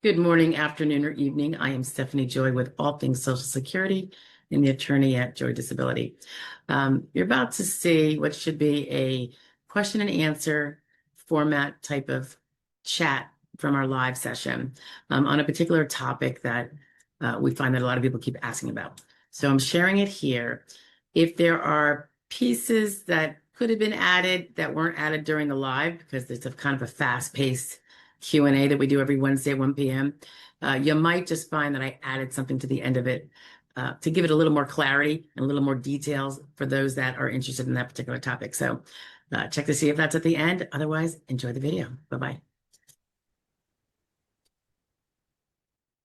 Good morning, afternoon, or evening. I am Stephanie Joy with All Things Social Security and the attorney at Joy Disability. You're about to see what should be a question and answer format type of chat from our live session on a particular topic that we find that a lot of people keep asking about. So I'm sharing it here. If there are pieces that could have been added that weren't added during the live, because it's a kind of a fast-paced Q&A that we do every Wednesday at 1 p.m. You might just find that I added something to the end of it to give it a little more clarity and a little more details for those that are interested in that particular topic. So check to see if that's at the end. Otherwise, enjoy the video. Bye-bye.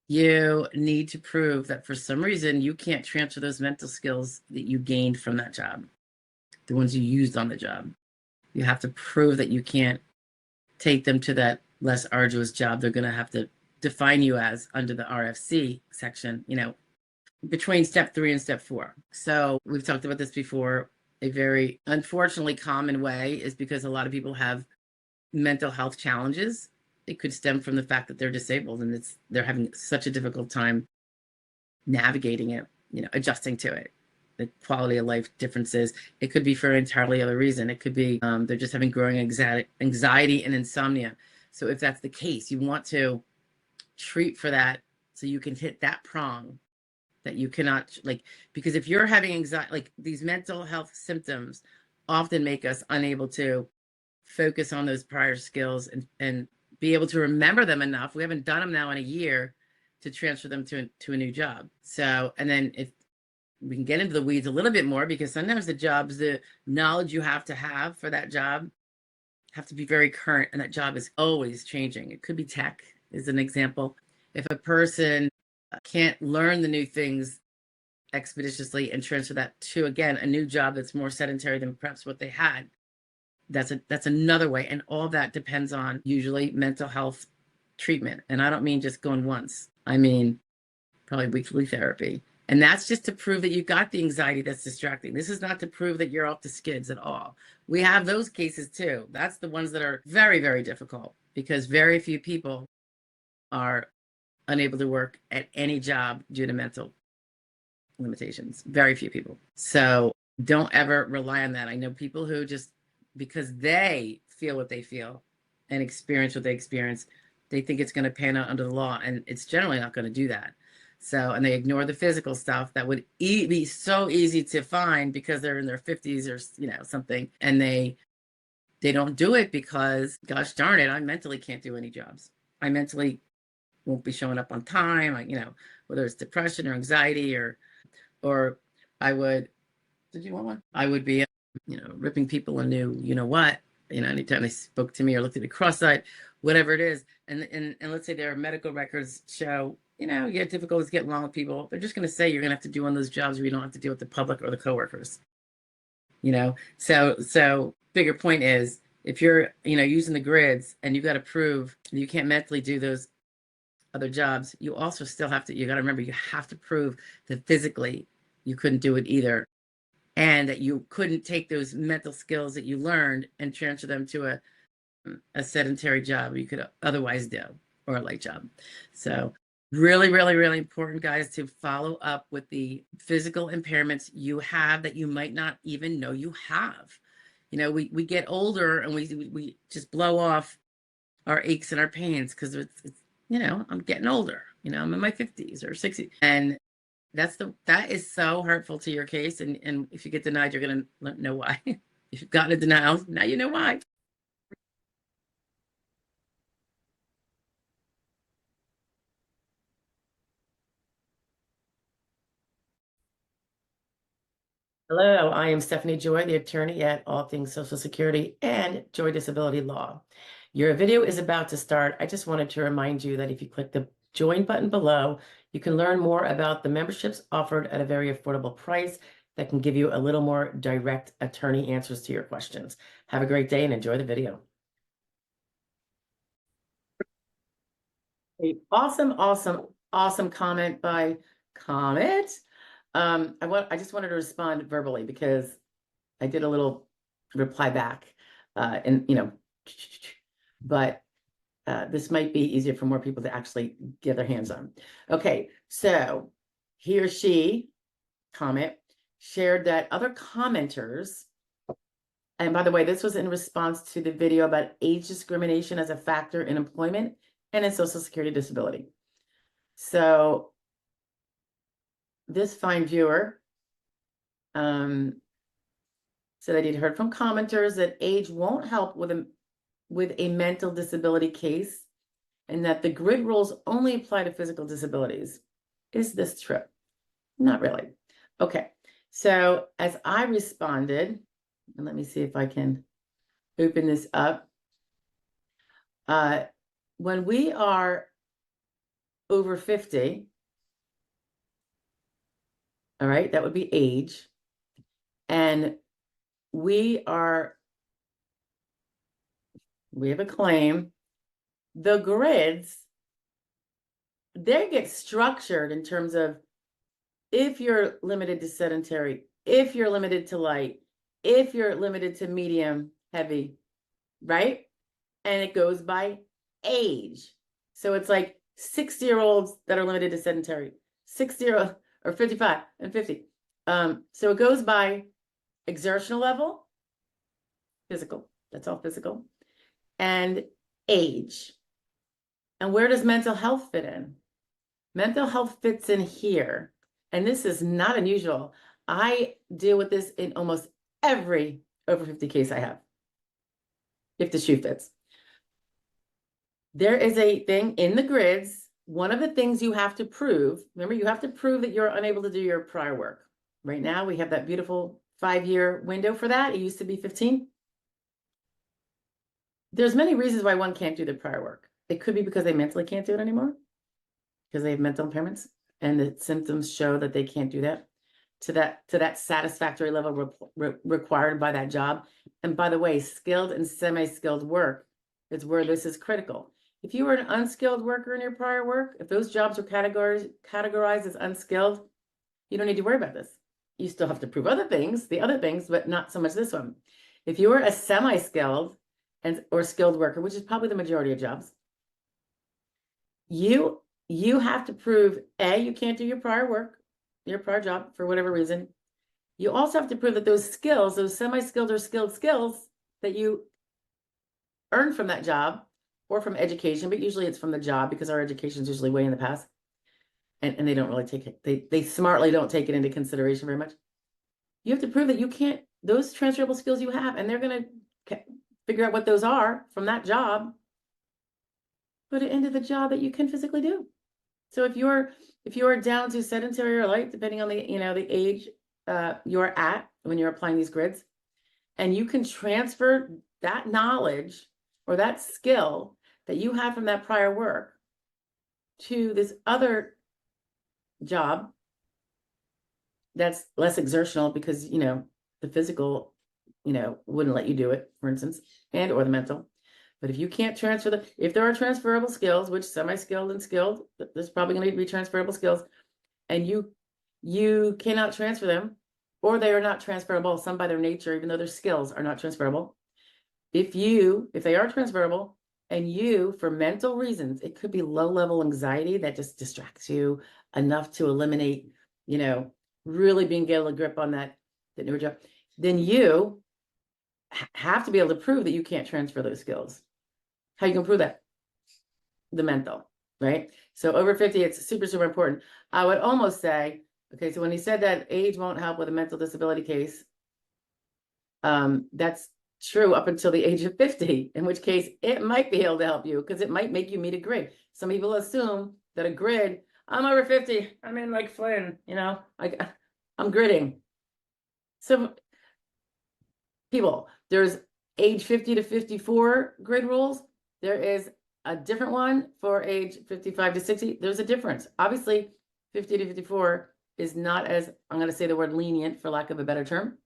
You need to prove that for some reason you can't transfer those mental skills that you gained from that job, the ones you used on the job. You have to prove that you can't take them to that less arduous job they're going to have to define you as under the RFC section, between step 3 and step 4. So we've talked about this before. A very unfortunately common way is because a lot of people have mental health challenges. It could stem from the fact that they're disabled and they're having such a difficult time navigating it, adjusting to it. The quality of life differences. It could be for an entirely other reason. It could be they're just having growing anxiety and insomnia. So if that's the case, you want to treat for that so you can hit that prong that you cannot, because if you're having anxiety, these mental health symptoms often make us unable to focus on those prior skills and be able to remember them enough. We haven't done them now in a year to transfer them to a new job. So, and then if we can get into the weeds a little bit more, because sometimes the knowledge you have to have for that job have to be very current, and that job is always changing. It could be tech, is an example. If a person can't learn the new things expeditiously and transfer that to, again, a new job that's more sedentary than perhaps what they had, that's another way. And all that depends on usually mental health treatment. And I don't mean just going once. I mean probably weekly therapy. And that's just to prove that you've got the anxiety that's distracting. This is not to prove that you're off the skids at all. We have those cases too. That's the ones that are very, very difficult because very few people are unable to work at any job due to mental limitations. Very few people. So don't ever rely on that. I know people who just, because they feel what they feel and experience what they experience, they think it's going to pan out under the law, and it's generally not going to do that. So, and they ignore the physical stuff that would be so easy to find because they're in their 50s or, something. And they don't do it because, gosh darn it, I mentally can't do any jobs. I mentally won't be showing up on time, whether it's depression or anxiety or I would, did you want one? I would be, ripping people a new, what, anytime they spoke to me or looked at me cross-eyed, whatever it is. And let's say their medical records show, you have difficulties getting along with people. They're just going to say you're going to have to do one of those jobs where you don't have to deal with the public or the coworkers. So bigger point is if you're, using the grids and you've got to prove you can't mentally do those other jobs, you also still have to, you got to remember, you have to prove that physically you couldn't do it either. And that you couldn't take those mental skills that you learned and transfer them to a sedentary job you could otherwise do, or a light job. So really, really, really important, guys, to follow up with the physical impairments you have that you might not even know you have. We get older and we just blow off our aches and our pains because it's I'm getting older. I'm in my 50s or 60s. And that is so hurtful to your case. And if you get denied, you're going to know why. If you've gotten a denial, now you know why. Hello, I am Stephanie Joy, the attorney at All Things Social Security and Joy Disability Law. Your video is about to start. I just wanted to remind you that if you click the join button below, you can learn more about the memberships offered at a very affordable price that can give you a little more direct attorney answers to your questions. Have a great day and enjoy the video. Awesome comment by Comet. I just wanted to respond verbally because I did a little reply back, but this might be easier for more people to actually get their hands on. Okay, so he or she shared that other commenters, and by the way, this was in response to the video about age discrimination as a factor in employment and in Social Security disability. So this fine viewer said that he'd heard from commenters that age won't help with a mental disability case, and that the grid rules only apply to physical disabilities. Is this true? Not really. Okay, so as I responded, and let me see if I can open this up. When we are over 50, all right, that would be age, and we have a claim, the grids, they get structured in terms of if you're limited to sedentary, if you're limited to light, if you're limited to medium, heavy, right? And it goes by age. So it's like 60-year-olds that are limited to sedentary, 60 or 55 and 50. So it goes by exertional level, physical, that's all physical, and age. And where does mental health fit in? Mental health fits in here. And this is not unusual. I deal with this in almost every over 50 case I have, if the shoe fits. There is a thing in the grids. One of the things you have to prove, remember, you have to prove that you're unable to do your prior work. Right now, we have that beautiful 5-year window for that. It used to be 15. There's many reasons why one can't do the prior work. It could be because they mentally can't do it anymore, because they have mental impairments and the symptoms show that they can't do that to that satisfactory level required by that job. And by the way, skilled and semi-skilled work is where this is critical. If you were an unskilled worker in your prior work, if those jobs were categorized as unskilled, you don't need to worry about this. You still have to prove the other things, but not so much this one. If you were a semi-skilled or skilled worker, which is probably the majority of jobs, you have to prove, A, you can't do your prior work, your prior job for whatever reason. You also have to prove that those skills, those semi-skilled or skilled skills that you earned from that job or from education, but usually it's from the job because our education is usually way in the past. And they don't really take it, they smartly don't take it into consideration very much. You have to prove that you can't, those transferable skills you have, and they're going to figure out what those are from that job, put it into the job that you can physically do. So if you're down to sedentary or light, depending on the the age you're at when you're applying these grids, and you can transfer that knowledge or that skill that you have from that prior work to this other job that's less exertional because the physical wouldn't let you do it, for instance, and or the mental. But if you can't transfer if there are transferable skills, which semi-skilled and skilled, there's probably going to be transferable skills, and you cannot transfer them, or they are not transferable, some by their nature, even though their skills are not transferable. If they are transferable, and you, for mental reasons, it could be low-level anxiety that just distracts you enough to eliminate, really being able to grip on that newer job, then you have to be able to prove that you can't transfer those skills. How you can prove that? The mental, right? So over 50, it's super, super important. I would almost say, okay, so when he said that age won't help with a mental disability case, that's true up until the age of 50, in which case it might be able to help you because it might make you meet a grid. Some people assume that a grid, I'm over 50, I'm in like Flynn, I'm gridding. So people, there's age 50 to 54 grid rules. There is a different one for age 55 to 60. There's a difference. Obviously, 50 to 54 is not as, I'm going to say the word lenient for lack of a better term.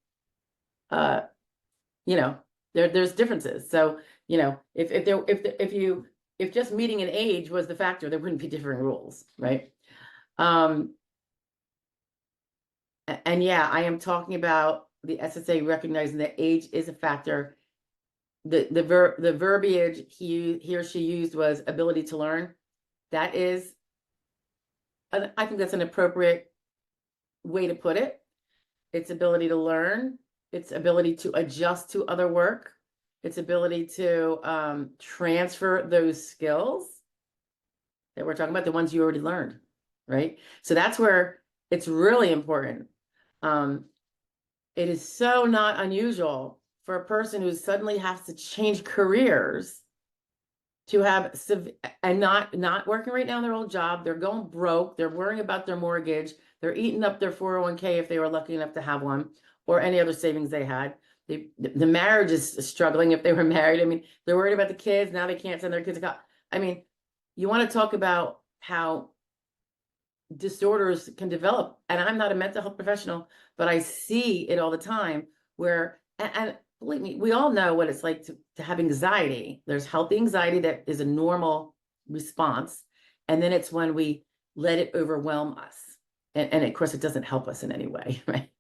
There's differences. So, if just meeting an age was the factor, there wouldn't be different rules, right? And yeah, I am talking about the SSA recognizing that age is a factor the verbiage he or she used was ability to learn. That is, I think that's an appropriate way to put it. It's ability to learn, its ability to adjust to other work, its ability to transfer those skills that we're talking about, the ones you already learned, right? So that's where it's really important. It is so not unusual for a person who suddenly has to change careers to have and not working right now in their old job. They're going broke. They're worrying about their mortgage. They're eating up their 401k if they were lucky enough to have one, or any other savings they had. The marriage is struggling if they were married. I mean, they're worried about the kids. Now they can't send their kids to college. I mean, you want to talk about how disorders can develop. And I'm not a mental health professional, but I see it all the time where, and believe me, we all know what it's like to have anxiety. There's healthy anxiety that is a normal response. And then it's when we let it overwhelm us. And of course, it doesn't help us in any way, right?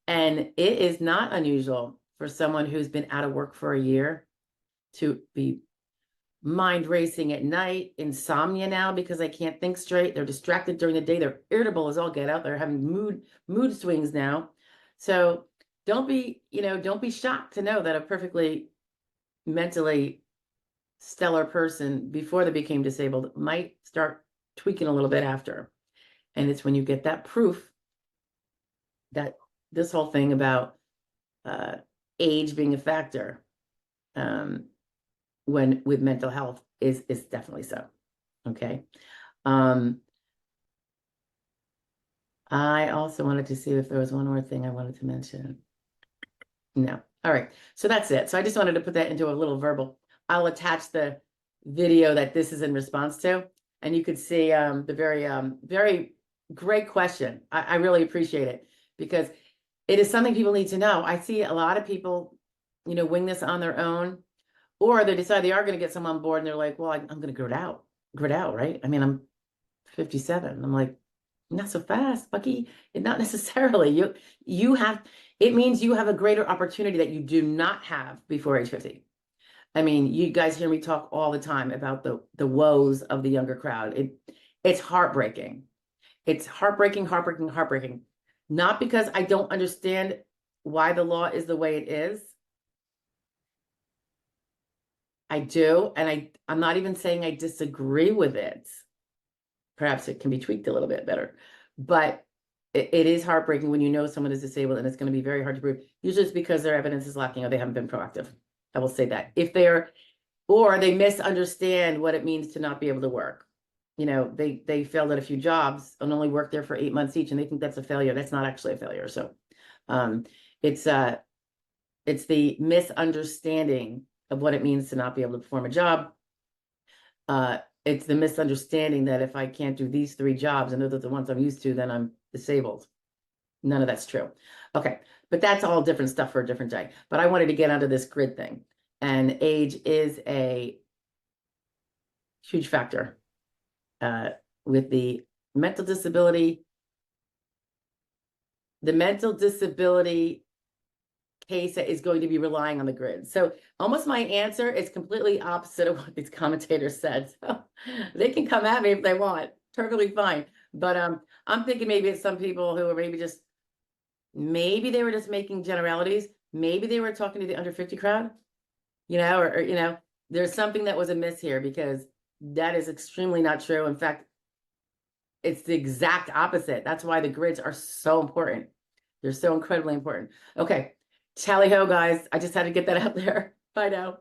And it is not unusual for someone who's been out of work for a year to be mind racing at night, insomnia now because they can't think straight. They're distracted during the day. They're irritable as all get out. They're having mood swings now. So don't be shocked to know that a perfectly mentally stellar person before they became disabled might start tweaking a little bit after. And it's when you get that proof that this whole thing about age being a factor when with mental health is definitely so. Okay. I also wanted to see if there was one more thing I wanted to mention. No. All right. So that's it. So I just wanted to put that into a little verbal. I'll attach the video that this is in response to, and you could see the very great question. I really appreciate it because it is something people need to know. I see a lot of people, wing this on their own, or they decide they are going to get someone on board and they're like, well, I'm going to grit out, right? I mean, I'm 57. I'm like, not so fast, Bucky. Not necessarily. It means you have a greater opportunity that you do not have before age 50. I mean, you guys hear me talk all the time about the woes of the younger crowd. It's heartbreaking. It's heartbreaking. Not because I don't understand why the law is the way it is. I do, and I'm not even saying I disagree with it. Perhaps it can be tweaked a little bit better, but it is heartbreaking when you know someone is disabled, and it's going to be very hard to prove. Usually it's because their evidence is lacking or they haven't been proactive. I will say that. Or they misunderstand what it means to not be able to work. They failed at a few jobs and only worked there for 8 months each, and they think that's a failure. That's not actually a failure. So it's the misunderstanding of what it means to not be able to perform a job. It's the misunderstanding that if I can't do these 3 jobs and those are the ones I'm used to, then I'm disabled. None of that's true. Okay, but that's all different stuff for a different day. But I wanted to get onto this grid thing. And age is a huge factor with the mental disability. The mental disability case that is going to be relying on the grid. So almost my answer is completely opposite of what these commentators said. So they can come at me if they want, perfectly fine. But I'm thinking maybe it's some people who are maybe they were just making generalities. Maybe they were talking to the under 50 crowd, or there's something that was amiss here because that is extremely not true. In fact, it's the exact opposite. That's why the grids are so important. They're so incredibly important. Okay. Tally ho, guys. I just had to get that out there. Bye now.